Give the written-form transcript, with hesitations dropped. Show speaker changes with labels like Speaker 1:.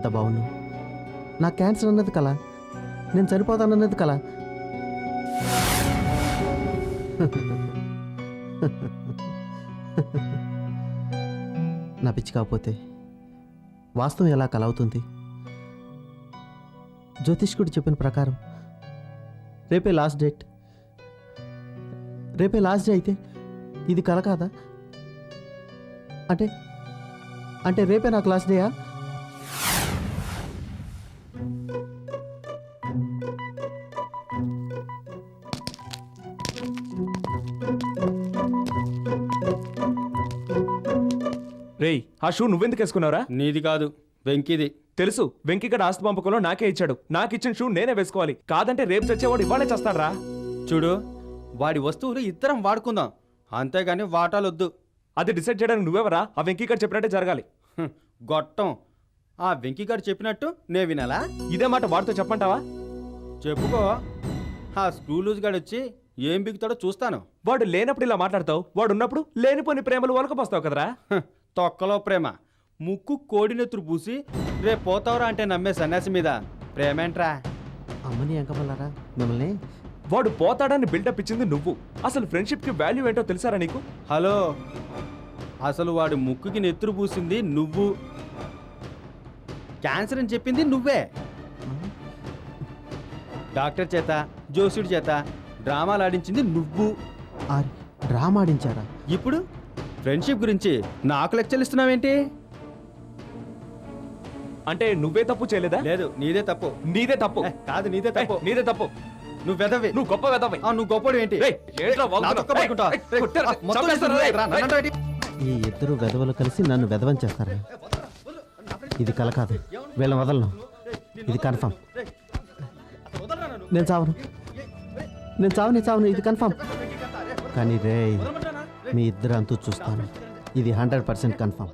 Speaker 1: ఎంత బాగున్నావు. నా క్యాన్సర్ అన్నది కల, నేను చనిపోతానన్నది కల. నా పిచ్చి కాకపోతే వాస్తవం ఎలా కల అవుతుంది? జ్యోతిష్కుడు చెప్పిన ప్రకారం రేపే లాస్ట్ డేట్. రేపే లాస్ట్ డే అయితే ఇది కల కాదా? అంటే అంటే రేపే నాకు లాస్ట్ డేయా?
Speaker 2: రేయ్, ఆ షూ నువ్వెందుకు వేసుకున్నావురా?
Speaker 3: నీది కాదు, వెంకీది.
Speaker 2: తెలుసు, వెంకీగడ ఆస్తి పంపకంలో నాకే ఇచ్చాడు. నాకు ఇచ్చిన షూ నేనే వేసుకోవాలి. కాదంటే రేపు చచ్చేవాడు ఇవాళే చేస్తాడ్రా.
Speaker 3: చూడు, వాడి వస్తువులు ఇద్దరం వాడుకుందాం, అంతేగాని వాటాలొద్దు.
Speaker 2: అది డిసైడ్ చేయడానికి నువ్వెవరా? ఆ వెంకీగడ చెప్పినట్టే జరగాలి.
Speaker 3: గొట్టం, ఆ వెంకీగారు చెప్పినట్టు నే వినాలా?
Speaker 2: ఇదే మాట వాడితో చెప్పంటావా?
Speaker 3: చెప్పుకో. ఆ స్క్రూ లూజ్ గాడు వచ్చి ఏం బిగుతాడో చూస్తాను.
Speaker 2: వాడు లేనప్పుడు ఇలా మాట్లాడతావు, వాడు ఉన్నప్పుడు లేనిపోని ప్రేమలు వలకపోస్తావు కదరా.
Speaker 3: తొక్కలో ప్రేమ, ముక్కు కోడినెత్తురు పూసి రేపు పోతావురా అంటే నమ్మే సన్యాసి మీద ప్రేమేంట్రా?
Speaker 1: అమ్మని ఎంకమల్లారా మిమ్మల్ని.
Speaker 2: వాడు పోతాడని బిల్డప్ ఇచ్చింది నువ్వు. అసలు ఫ్రెండ్షిప్ కి వాల్యూ ఏంటో తెలుసారా నీకు?
Speaker 3: హలో, అసలు వాడు ముక్కుకి నెత్తురు పూసింది నువ్వు, క్యాన్సర్ అని చెప్పింది నువ్వే. డాక్టర్ చేత, జోసుడి చేత డ్రామాలు ఆడించింది నువ్వు.
Speaker 1: డ్రామా ఆడించారా?
Speaker 3: ఇప్పుడు ఫ్రెండ్షిప్ గురించి నాకు లెక్చర్లు ఇస్తున్నావేంటి?
Speaker 2: అంటే నువ్వే తప్పు చేయలేదా?
Speaker 3: లేదు, నీదే తప్పు.
Speaker 2: నీదే తప్పు.
Speaker 3: కాదు, నీదే తప్పు.
Speaker 2: నీదే తప్పు.
Speaker 3: నువ్వు వెదవి.
Speaker 2: నువ్వు గొప్ప వెదవి.
Speaker 3: నువ్వు గొప్పడు ఏంటి?
Speaker 1: ఈ ఇద్దరు వెధవలు కలిసి నన్ను వెధవం చేస్తారా? ఇది కల కాదు, వీళ్ళని వదలను. ఇది కన్ఫర్మ్. నేను చావను, నేను చావను, ఇది కన్ఫర్మ్. కానీ రే, మీ ఇద్దరు అంతూ చూస్తాను. ఇది 100% కన్ఫర్మ్.